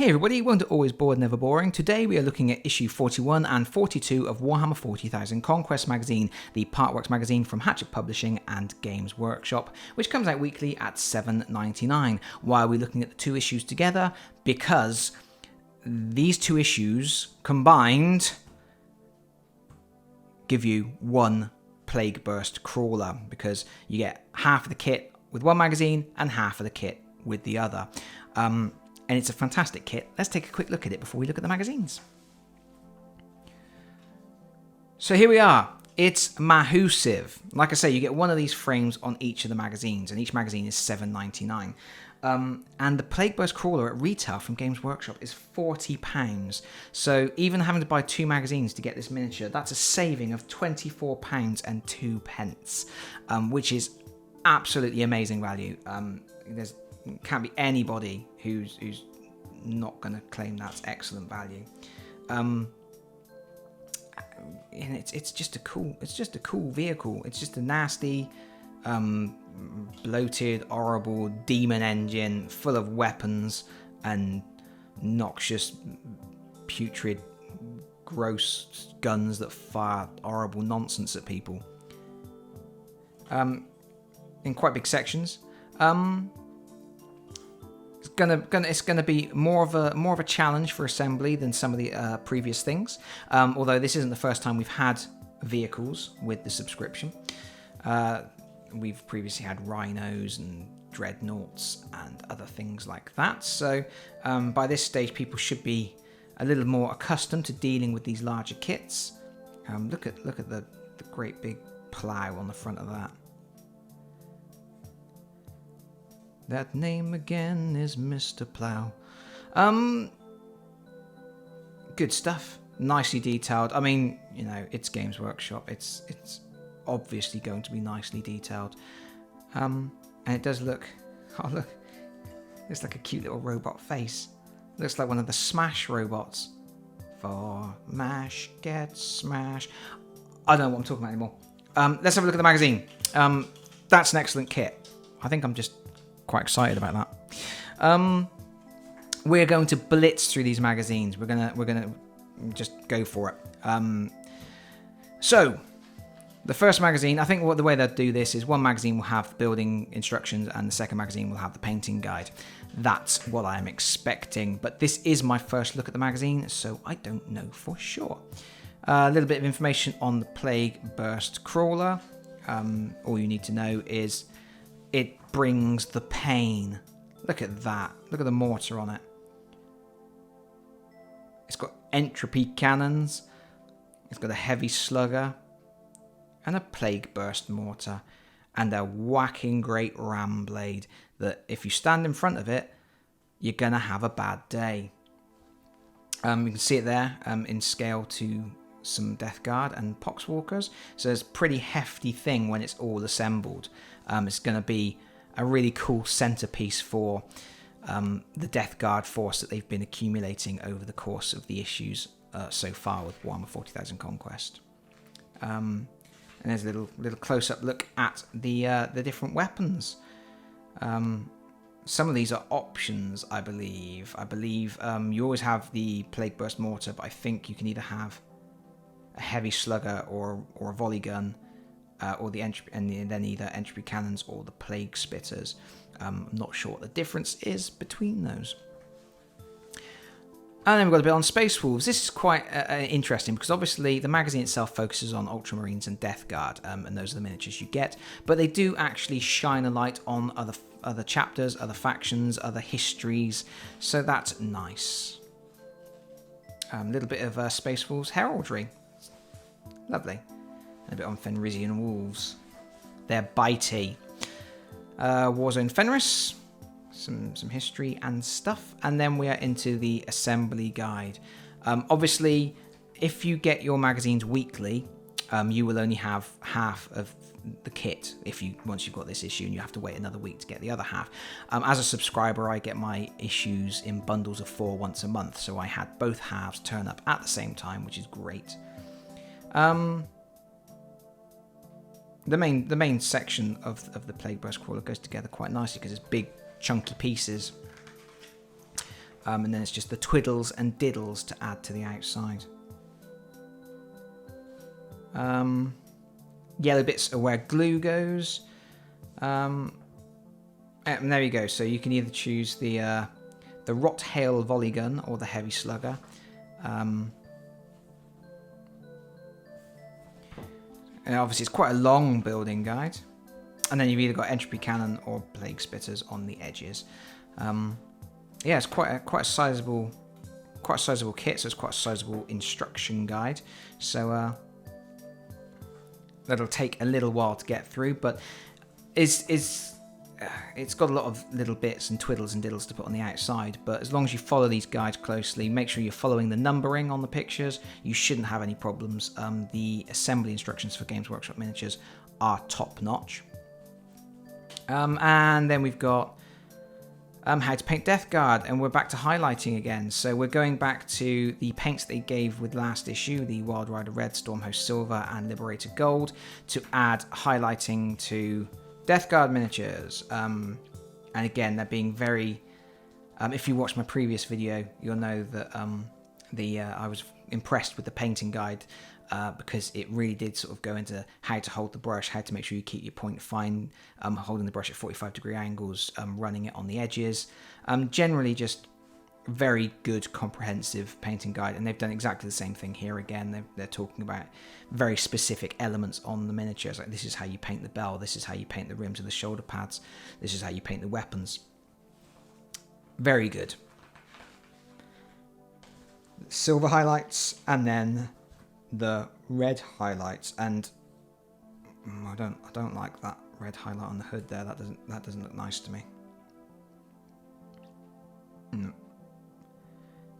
Hey everybody, welcome to Always Bored, Never Boring. Today we are looking at issue 41 and 42 of Warhammer 40,000 Conquest magazine, the Partworks magazine from Hachette Publishing and Games Workshop, which comes out weekly at $7.99. Why are we looking at the two issues together? Because these two issues combined give you one Plagueburst Crawler, because you get half of the kit with one magazine and half of the kit with the other. And it's a fantastic kit. Let's take a quick look at it before we look at the magazines. So here we are. It's massive. Like I say, you get one of these frames on each of the magazines, and each magazine is $7.99. And the Plagueburst Crawler at retail from Games Workshop is £40. So even having to buy two magazines to get this miniature, that's a saving of £24 and 2p, which is absolutely amazing value. There's can't be anybody who's not going to claim that's excellent value. And it's just a cool vehicle. It's just a nasty, bloated, horrible demon engine full of weapons and noxious, putrid, gross guns that fire horrible nonsense at people. In quite big sections. It's gonna be more of a challenge for assembly than some of the previous things. Although this isn't the first time we've had vehicles with the subscription. We've previously had rhinos and dreadnoughts and other things like that. So by this stage, people should be a little more accustomed to dealing with these larger kits. Look at the great big plough on the front of that. That name again is Mr. Plough. Good stuff. Nicely detailed. I mean, you know, it's Games Workshop. It's obviously going to be nicely detailed. And it does look... Oh, look. It's like a cute little robot face. Looks like one of the Smash robots. For mash, get smash. I don't know what I'm talking about anymore. Let's have a look at the magazine. That's an excellent kit. I think I'm just quite excited about that. We're going to blitz through these magazines. We're gonna just go for it. So the first magazine, I think the way they'll do this is one magazine will have building instructions and the second magazine will have the painting guide. That's what I'm expecting, but this is my first look at the magazine, so I don't know for sure. A little bit of information on the Plagueburst Crawler. All you need to know is it brings the pain. Look at that. Look at the mortar on it. It's got entropy cannons. It's got a heavy slugger. And a Plagueburst mortar. And a whacking great ram blade that if you stand in front of it, you're going to have a bad day. You can see it there in scale to some Death Guard and Poxwalkers. So it's a pretty hefty thing when it's all assembled. It's going to be a really cool centerpiece for the Death Guard force that they've been accumulating over the course of the issues so far with Warhammer 40,000 Conquest. And there's a little close-up look at the different weapons. Some of these are options, I believe. You always have the Plagueburst mortar, but I think you can either have a heavy slugger or a volley gun. Or the entropy, and then either entropy cannons or the plague spitters. I'm not sure what the difference is between those. And then we've got a bit on Space Wolves. This is quite interesting because obviously the magazine itself focuses on Ultramarines and Death Guard, and those are the miniatures you get. But they do actually shine a light on other chapters, other factions, other histories. So that's nice. A little bit of Space Wolves heraldry. Lovely. A bit on Fenrisian Wolves. They're bitey. Warzone Fenris. Some history and stuff. And then we are into the assembly guide. Obviously, if you get your magazines weekly, you will only have half of the kit once you've got this issue, and you have to wait another week to get the other half. As a subscriber, I get my issues in bundles of 4 once a month, so I had both halves turn up at the same time, which is great. The main section of the Plagueburst Crawler goes together quite nicely because it's big, chunky pieces. And then it's just the twiddles and diddles to add to the outside. Yellow bits are where glue goes. And there you go. So you can either choose the Rot Hail volley gun or the heavy slugger. And obviously it's quite a long building guide. And then you've either got entropy cannon or plague spitters on the edges. Yeah, it's quite a sizable kit, so it's quite a sizable instruction guide. So that'll take a little while to get through, but it's got a lot of little bits and twiddles and diddles to put on the outside. But as long as you follow these guides closely, make sure you're following the numbering on the pictures, you shouldn't have any problems. The assembly instructions for Games Workshop miniatures are top notch. And then we've got how to paint Death Guard, and we're back to highlighting again. So we're going back to the paints they gave with last issue, the Wild Rider Red, Stormhost Silver, and Liberator Gold, to add highlighting to Death Guard miniatures. And again, they're being very... if you watched my previous video, you'll know that I was impressed with the painting guide, because it really did sort of go into how to hold the brush, how to make sure you keep your point fine, holding the brush at 45-degree angles, running it on the edges. Generally just very good comprehensive painting guide, and they've done exactly the same thing here again. They're talking about very specific elements on the miniatures, like this is how you paint the bell, this is how you paint the rims of the shoulder pads, this is how you paint the weapons. Very good. Silver highlights, and then the red highlights, and I don't like that red highlight on the hood there. That doesn't look nice to me. Don't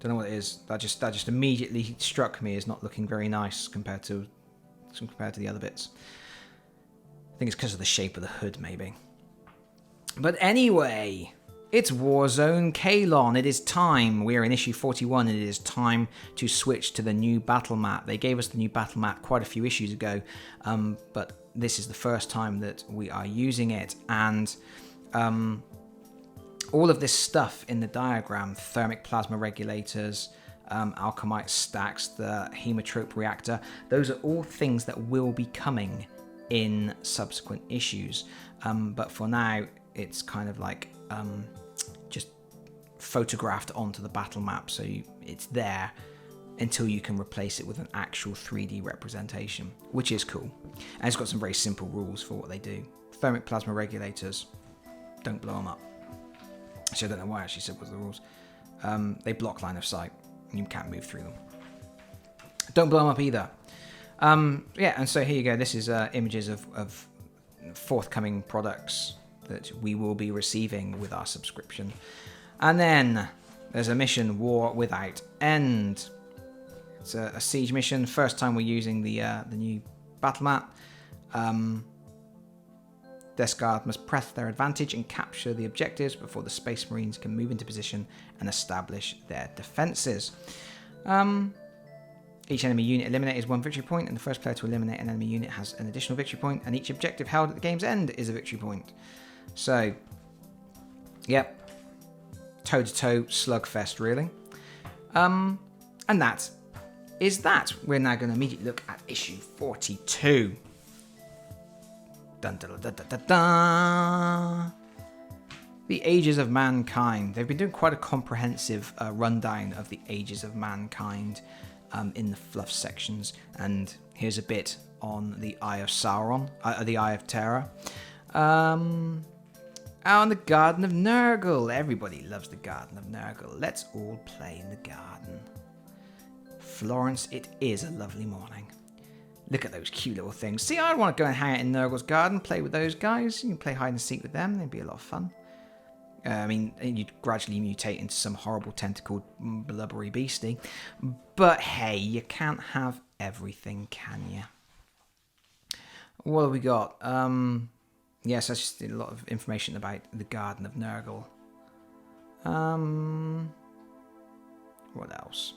know what it is. That just immediately struck me as not looking very nice compared to the other bits. I think it's because of the shape of the hood, maybe. But anyway, it's Warzone Kalon. It is time. We are in issue 41, and it is time to switch to the new battle map. They gave us the new battle map quite a few issues ago, but this is the first time that we are using it. And all of this stuff in the diagram, thermic plasma regulators, alchemite stacks, the hemotrope reactor, those are all things that will be coming in subsequent issues. But for now, it's kind of like... just photographed onto the battle map, so it's there until you can replace it with an actual 3D representation, which is cool. And it's got some very simple rules for what they do. Thermic plasma regulators, don't blow them up. Actually, I don't know why I actually said what the rules. They block line of sight, and you can't move through them. Don't blow them up either. Yeah, and so here you go. This is images of forthcoming products that we will be receiving with our subscription. And then there's a mission, War Without End. It's a siege mission. First time we're using the new battle map. Death Guard must press their advantage and capture the objectives before the Space Marines can move into position and establish their defences. Each enemy unit eliminated is 1 victory point, and the first player to eliminate an enemy unit has an additional victory point, and each objective held at the game's end is a victory point. So, yep, toe-to-toe slugfest, really. And that is that. We're now going to immediately look at issue 42. Dun, dun, dun, dun, dun, dun. The Ages of Mankind. They've been doing quite a comprehensive rundown of the Ages of Mankind in the fluff sections, and here's a bit on the Eye of Sauron, the Eye of Terror. And the Garden of Nurgle. Everybody loves the Garden of Nurgle. Let's all play in the garden. Florence, it is a lovely morning. Look at those cute little things. See, I'd want to go and hang out in Nurgle's garden, play with those guys. You can play hide and seek with them. They'd be a lot of fun. I mean, you'd gradually mutate into some horrible tentacled blubbery beastie. But hey, you can't have everything, can you? What have we got? Yes, that's just a lot of information about the Garden of Nurgle. What else?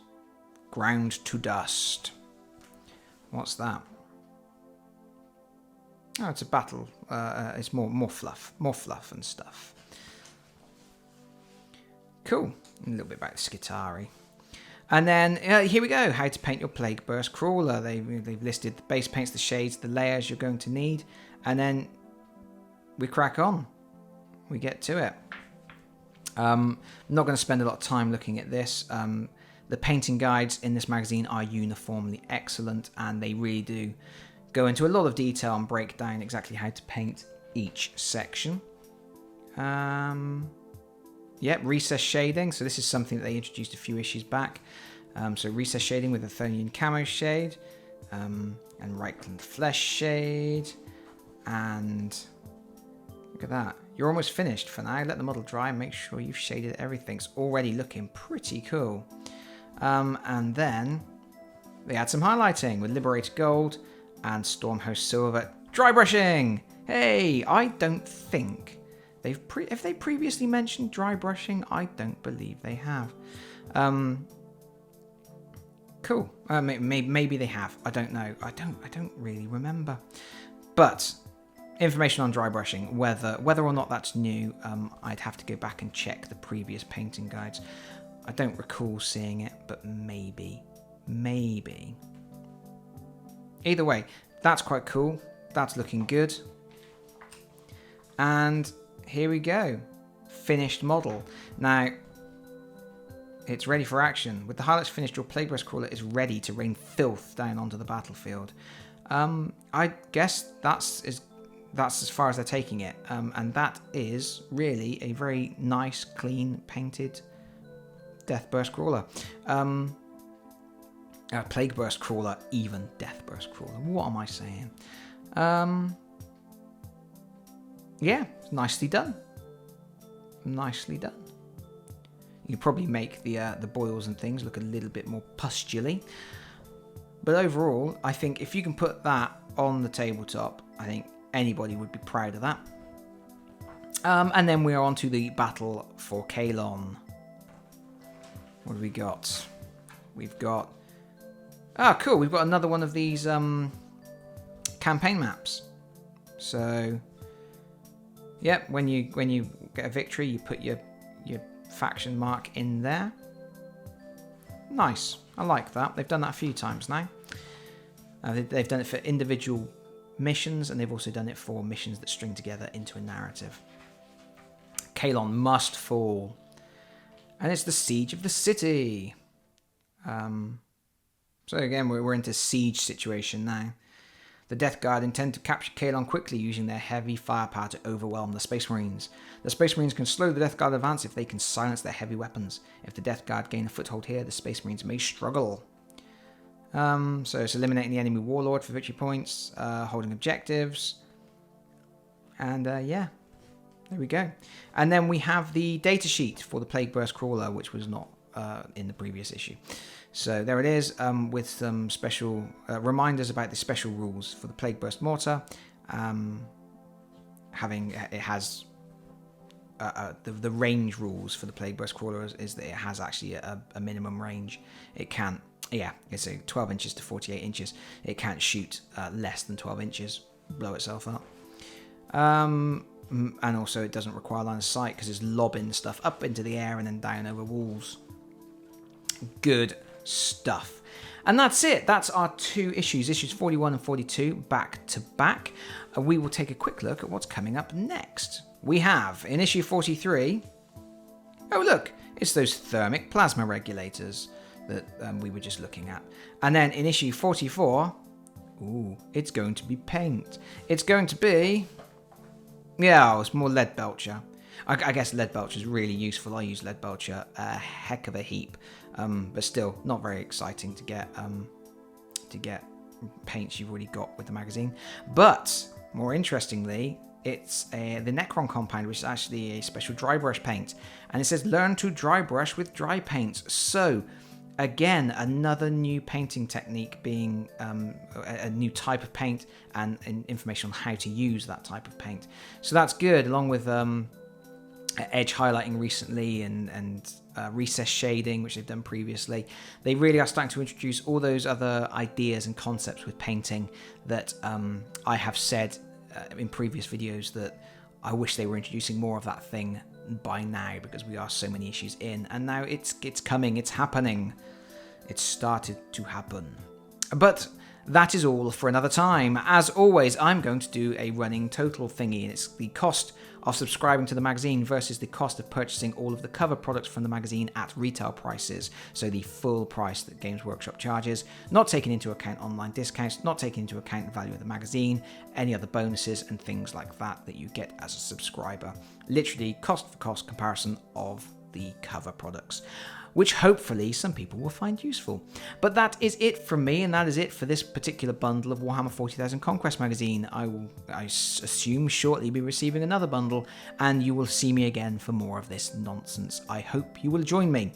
Ground to dust. What's that? Oh, it's a battle. It's more fluff and stuff. Cool. A little bit about the Skitari. And then here we go. How to paint your Plagueburst Crawler. They've listed the base paints, the shades, the layers you're going to need. And then we crack on. We get to it. I'm not going to spend a lot of time looking at this. The painting guides in this magazine are uniformly excellent, and they really do go into a lot of detail and break down exactly how to paint each section. Yep, recess shading. So this is something that they introduced a few issues back. So recess shading with Athonian camo shade, and Reichland flesh shade, and look at that. You're almost finished for now. Let the model dry and make sure you've shaded everything. It's already looking pretty cool. And then they add some highlighting with Liberator Gold and Stormhost Silver. Dry brushing! Hey, I don't think have they previously mentioned dry brushing? I don't believe they have. Cool. Maybe they have. I don't know. I don't really remember. But information on dry brushing, whether or not that's new, I'd have to go back and check the previous painting guides. I don't recall seeing it, but maybe. Either way, that's quite cool. That's looking good. And here we go. Finished model. Now, it's ready for action. With the highlights finished, your Plagueburst Crawler is ready to rain filth down onto the battlefield. I guess that's as far as they're taking it. And that is really a very nice, clean, painted Deathburst Crawler. Plagueburst Crawler, even Deathburst Crawler. What am I saying? Yeah, nicely done. Nicely done. You probably make the boils and things look a little bit more pustully. But overall, I think if you can put that on the tabletop, I think anybody would be proud of that. And then we're on to the battle for Kalon. What have we got? We've got... Ah, cool. We've got another one of these campaign maps. So, yep, when you get a victory, you put your faction mark in there. Nice. I like that. They've done that a few times now. They've done it for individual missions, and they've also done it for missions that string together into a narrative. Kalon must fall. And it's the siege of the city. So again, we're into siege situation now. The Death Guard intend to capture Kalon quickly using their heavy firepower to overwhelm the Space Marines. The Space Marines can slow the Death Guard advance if they can silence their heavy weapons. If the Death Guard gain a foothold here, the Space Marines may struggle. So it's eliminating the enemy warlord for victory points, holding objectives, and yeah, there we go. And then we have the datasheet for the Plagueburst Crawler, which was not in the previous issue. So there it is, with some special reminders about the special rules for the Plagueburst Mortar. It has the range rules for the Plagueburst Crawler is that it has actually a minimum range. It can't, it's a 12 inches to 48 inches. It can't shoot less than 12 inches, blow itself up. And also it doesn't require line of sight because it's lobbing stuff up into the air and then down over walls. Good stuff. And that's it. That's our two issues 41 and 42 back to back. We will take a quick look at what's coming up next. We have in issue 43, oh look, it's those thermic plasma regulators that we were just looking at. And then in issue 44, ooh, it's going to be paint. It's going to be, it's more lead belcher. I guess lead belcher is really useful. I use lead belcher a heck of a heap, but still not very exciting to get paints you've already got with the magazine. But more interestingly, it's the Necron compound, which is actually a special dry brush paint, and it says learn to dry brush with dry paints. So again, another new painting technique, being a new type of paint and information on how to use that type of paint. So that's good, along with edge highlighting recently and recess shading, which they've done previously. They really are starting to introduce all those other ideas and concepts with painting that I have said in previous videos that I wish they were introducing more of that thing by now because we are so many issues in, and now it's coming, it's happening. It's started to happen. But that is all for another time. As always, I'm going to do a running total thingy, and it's the cost of subscribing to the magazine versus the cost of purchasing all of the cover products from the magazine at retail prices. So the full price that Games Workshop charges, not taking into account online discounts, not taking into account the value of the magazine, any other bonuses and things like that that you get as a subscriber. Literally cost for cost comparison of the cover products, which hopefully some people will find useful. But that is it from me, and that is it for this particular bundle of Warhammer 40,000 Conquest magazine. I will, I assume, shortly be receiving another bundle, and you will see me again for more of this nonsense. I hope you will join me.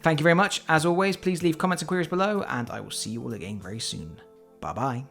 Thank you very much. As always, please leave comments and queries below, and I will see you all again very soon. Bye-bye.